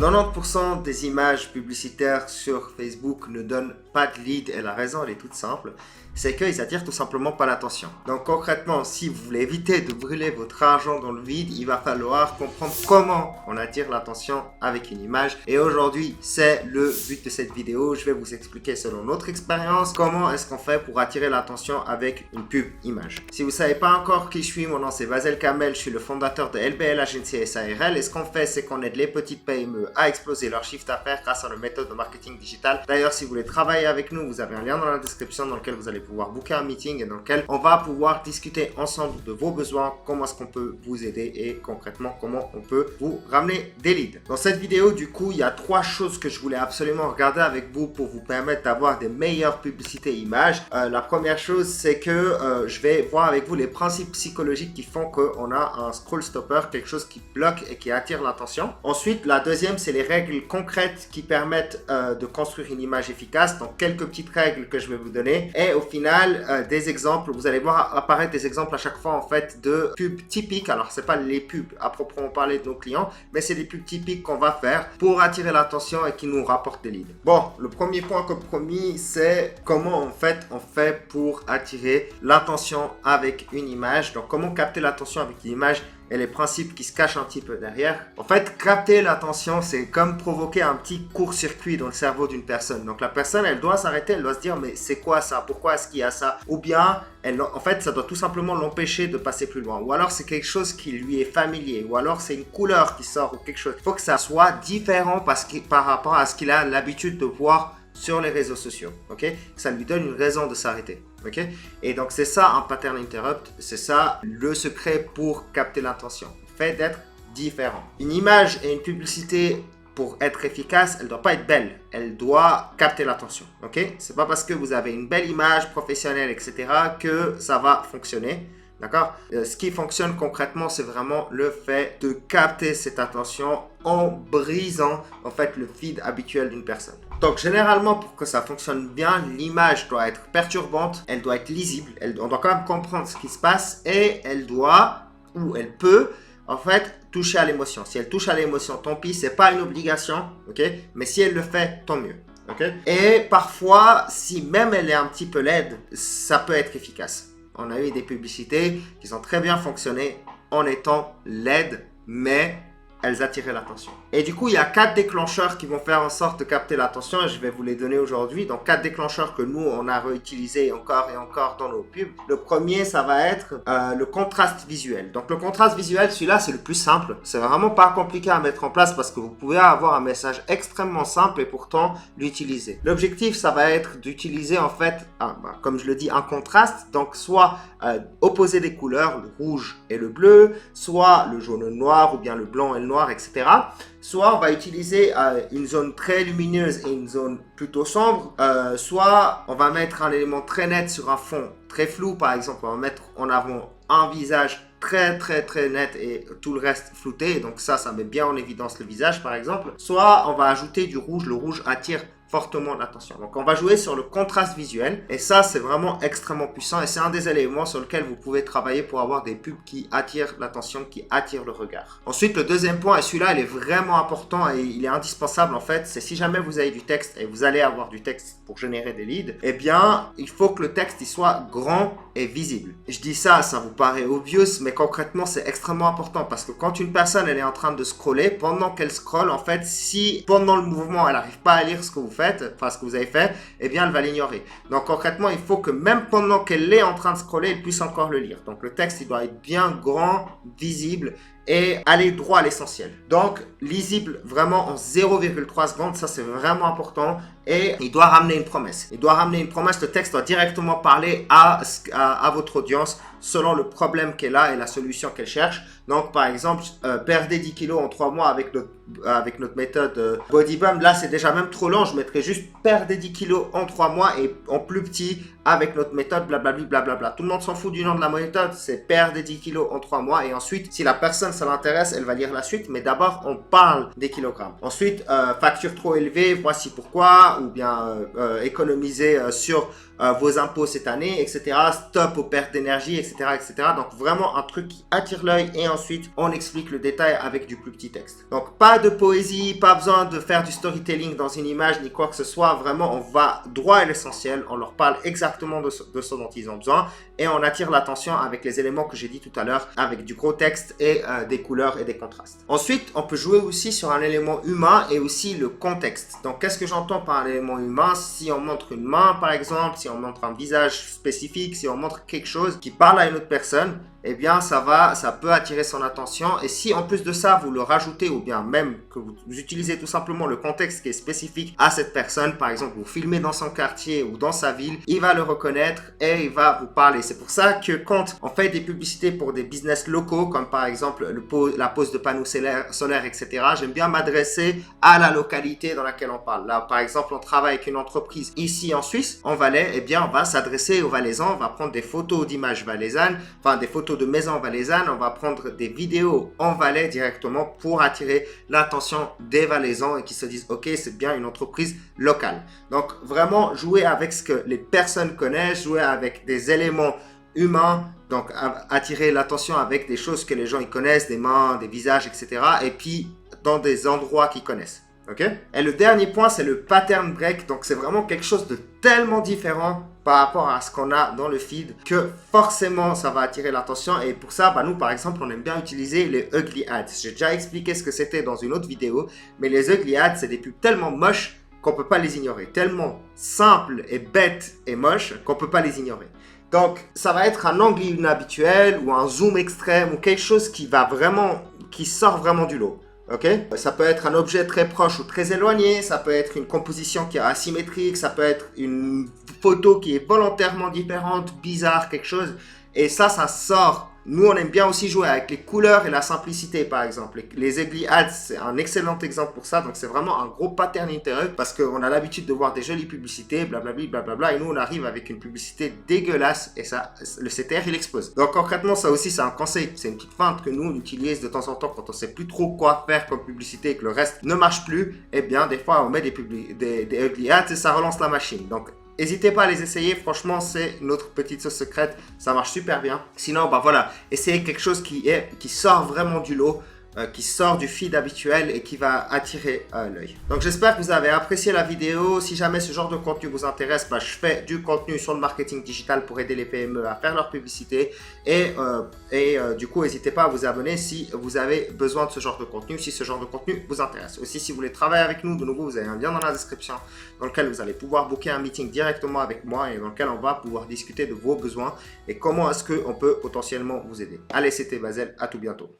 90% des images publicitaires sur Facebook ne donnent pas de lead et la raison elle est toute simple, c'est qu'ils attirent tout simplement pas l'attention. Donc concrètement, si vous voulez éviter de brûler votre argent dans le vide, il va falloir comprendre comment on attire l'attention avec une image. Et aujourd'hui, c'est le but de cette vidéo. Je vais vous expliquer selon notre expérience comment est-ce qu'on fait pour attirer l'attention avec une pub image. Si vous ne savez pas encore qui je suis, mon nom c'est Vazel Kamel, je suis le fondateur de LBL Agency SARL. Et ce qu'on fait, c'est qu'on aide les petites PME à exploser leur chiffre d'affaires grâce à nos méthodes de marketing digital. D'ailleurs, si vous voulez travailler avec nous, vous avez un lien dans la description dans lequel vous allez pouvoir booker un meeting et dans lequel on va pouvoir discuter ensemble de vos besoins, comment est-ce qu'on peut vous aider et concrètement comment on peut vous ramener des leads. Dans cette vidéo, du coup, il y a 3 choses que je voulais absolument regarder avec vous pour vous permettre d'avoir des meilleures publicités images. La première chose, c'est que je vais voir avec vous les principes psychologiques qui font qu'on a un scroll stopper, quelque chose qui bloque et qui attire l'attention. Ensuite, la deuxième, c'est les règles concrètes qui permettent de construire une image efficace. Donc, quelques petites règles que je vais vous donner. Et au final, des exemples. Vous allez voir apparaître des exemples à chaque fois, en fait, de pubs typiques. Alors, c'est pas les pubs à proprement parler de nos clients, mais c'est des pubs typiques qu'on va faire pour attirer l'attention et qui nous rapportent des leads. Bon, le premier point comme promis, c'est comment, en fait, on fait pour attirer l'attention avec une image. Donc, comment capter l'attention avec une image et les principes qui se cachent un petit peu derrière. En fait, capter l'attention, c'est comme provoquer un petit court-circuit dans le cerveau d'une personne. Donc la personne, elle doit s'arrêter, elle doit se dire mais c'est quoi ça? Pourquoi est-ce qu'il y a ça? Ou bien, en fait, ça doit tout simplement l'empêcher de passer plus loin. Ou alors c'est quelque chose qui lui est familier. Ou alors c'est une couleur qui sort ou quelque chose. Il faut que ça soit différent par rapport à ce qu'il a l'habitude de voir sur les réseaux sociaux, ok? Ça lui donne une raison de s'arrêter, ok? Et donc c'est ça un pattern interrupt, c'est ça le secret pour capter l'attention, le fait d'être différent. Une image et une publicité, pour être efficace, elle ne doit pas être belle, elle doit capter l'attention, ok? C'est pas parce que vous avez une belle image professionnelle, etc., que ça va fonctionner. D'accord? Ce qui fonctionne concrètement, c'est vraiment le fait de capter cette attention en brisant en fait le feed habituel d'une personne. Donc généralement, pour que ça fonctionne bien, l'image doit être perturbante, elle doit être lisible, on doit quand même comprendre ce qui se passe et elle doit, ou elle peut, en fait, toucher à l'émotion. Si elle touche à l'émotion, tant pis, c'est pas une obligation, ok? Mais si elle le fait, tant mieux. Okay? Et parfois, si même elle est un petit peu laide, ça peut être efficace. On a eu des publicités qui ont très bien fonctionné en étant laides, mais elles attiraient l'attention. Et du coup, il y a 4 déclencheurs qui vont faire en sorte de capter l'attention et je vais vous les donner aujourd'hui. Donc 4 déclencheurs que nous, on a réutilisés encore et encore dans nos pubs. Le premier, ça va être le contraste visuel. Donc le contraste visuel, celui-là, c'est le plus simple. C'est vraiment pas compliqué à mettre en place parce que vous pouvez avoir un message extrêmement simple et pourtant l'utiliser. L'objectif, ça va être d'utiliser en fait, comme je le dis, un contraste. Donc soit opposer des couleurs, le rouge et le bleu, soit le jaune et le noir ou bien le blanc et le noir, etc. Soit on va utiliser une zone très lumineuse et une zone plutôt sombre, soit on va mettre un élément très net sur un fond très flou. Par exemple, on va mettre en avant un visage très net et tout le reste flouté. Donc ça met bien en évidence le visage par exemple. Soit on va ajouter du rouge, le rouge attire fortement l'attention. Donc on va jouer sur le contraste visuel et ça c'est vraiment extrêmement puissant et c'est un des éléments sur lequel vous pouvez travailler pour avoir des pubs qui attirent l'attention, qui attirent le regard. Ensuite le deuxième point, et celui-là il est vraiment important et il est indispensable en fait, c'est si jamais vous avez du texte et vous allez avoir du texte pour générer des leads, eh bien il faut que le texte il soit grand et visible. Je dis ça vous paraît obvious, mais concrètement c'est extrêmement important parce que quand une personne elle est en train de scroller, pendant qu'elle scrolle en fait, si pendant le mouvement elle n'arrive pas à lire ce que vous faites, ce que vous avez fait, eh bien elle va l'ignorer. Donc concrètement il faut que même pendant qu'elle est en train de scroller, elle puisse encore le lire. Donc le texte il doit être bien grand, visible et aller droit à l'essentiel. Donc lisible vraiment en 0,3 secondes, ça c'est vraiment important et il doit ramener une promesse. Il doit ramener une promesse, le texte doit directement parler à votre audience selon le problème qu'elle a et la solution qu'elle cherche. Donc par exemple, perdez 10 kilos en 3 mois avec notre méthode Bodybump. Là c'est déjà même trop long, je mettrais juste perdez 10 kilos en 3 mois et en plus petit avec notre méthode blablabla. Tout le monde s'en fout du nom de la méthode, c'est perdez 10 kilos en 3 mois et ensuite si la personne personne ça l'intéresse, elle va lire la suite, mais d'abord on parle des kilogrammes. Ensuite, facture trop élevée, voici pourquoi, ou bien économiser sur vos impôts cette année, etc. Stop aux pertes d'énergie, etc., etc. Donc vraiment un truc qui attire l'œil et ensuite on explique le détail avec du plus petit texte. Donc pas de poésie, pas besoin de faire du storytelling dans une image ni quoi que ce soit. Vraiment on va droit à l'essentiel, on leur parle exactement de ce dont ils ont besoin et on attire l'attention avec les éléments que j'ai dit tout à l'heure, avec du gros texte et des couleurs et des contrastes. Ensuite, on peut jouer aussi sur un élément humain et aussi le contexte. Donc qu'est-ce que j'entends par un élément humain? Si on montre une main par exemple, si on montre un visage spécifique, si on montre quelque chose qui parle à une autre personne, eh bien ça peut attirer son attention. Et si en plus de ça vous le rajoutez, ou bien même que vous utilisez tout simplement le contexte qui est spécifique à cette personne, par exemple vous filmez dans son quartier ou dans sa ville, il va le reconnaître et il va vous parler. C'est pour ça que quand on fait des publicités pour des business locaux, comme par exemple la pose de panneaux solaires, etc., j'aime bien m'adresser à la localité dans laquelle on parle. Là par exemple on travaille avec une entreprise ici en Suisse, en Valais, eh bien on va s'adresser aux Valaisans, on va prendre des photos d'images valaisannes, enfin des photos de maisons valaisannes, on va prendre des vidéos en Valais directement pour attirer l'attention des Valaisans et qui se disent ok, c'est bien une entreprise locale. Donc vraiment jouer avec ce que les personnes connaissent, jouer avec des éléments humains, donc attirer l'attention avec des choses que les gens ils connaissent, des mains, des visages, etc. Et puis dans des endroits qu'ils connaissent. Okay? Et le dernier point, c'est le pattern break. Donc, c'est vraiment quelque chose de tellement différent par rapport à ce qu'on a dans le feed que forcément, ça va attirer l'attention. Et pour ça, nous, par exemple, on aime bien utiliser les ugly ads. J'ai déjà expliqué ce que c'était dans une autre vidéo. Mais les ugly ads, c'est des pubs tellement moches qu'on ne peut pas les ignorer. Tellement simples et bêtes et moches qu'on ne peut pas les ignorer. Donc, ça va être un angle inhabituel ou un zoom extrême ou quelque chose qui sort vraiment du lot. Okay? Ça peut être un objet très proche ou très éloigné, ça peut être une composition qui est asymétrique, ça peut être une photo qui est volontairement différente, bizarre, quelque chose. Et ça sort. Nous, on aime bien aussi jouer avec les couleurs et la simplicité, par exemple. Les ugly ads, c'est un excellent exemple pour ça. Donc, c'est vraiment un gros pattern intérêt parce qu'on a l'habitude de voir des jolies publicités, blablabla, blablabla. Et nous, on arrive avec une publicité dégueulasse et ça, le CTR, il explose. Donc, concrètement, ça aussi, c'est un conseil. C'est une petite feinte que nous, on utilise de temps en temps quand on sait plus trop quoi faire comme publicité et que le reste ne marche plus. Eh bien, des fois, on met des ugly ads et ça relance la machine. Donc, n'hésitez pas à les essayer, franchement c'est notre petite sauce secrète, ça marche super bien. Sinon, voilà, essayez quelque chose qui sort vraiment du lot, qui sort du feed habituel et qui va attirer l'œil. Donc j'espère que vous avez apprécié la vidéo. Si jamais ce genre de contenu vous intéresse, je fais du contenu sur le marketing digital pour aider les PME à faire leur publicité. Et du coup, n'hésitez pas à vous abonner si vous avez besoin de ce genre de contenu, si ce genre de contenu vous intéresse. Aussi, si vous voulez travailler avec nous, de nouveau, vous avez un lien dans la description dans lequel vous allez pouvoir booker un meeting directement avec moi et dans lequel on va pouvoir discuter de vos besoins et comment est-ce qu'on peut potentiellement vous aider. Allez, c'était Basel, à tout bientôt.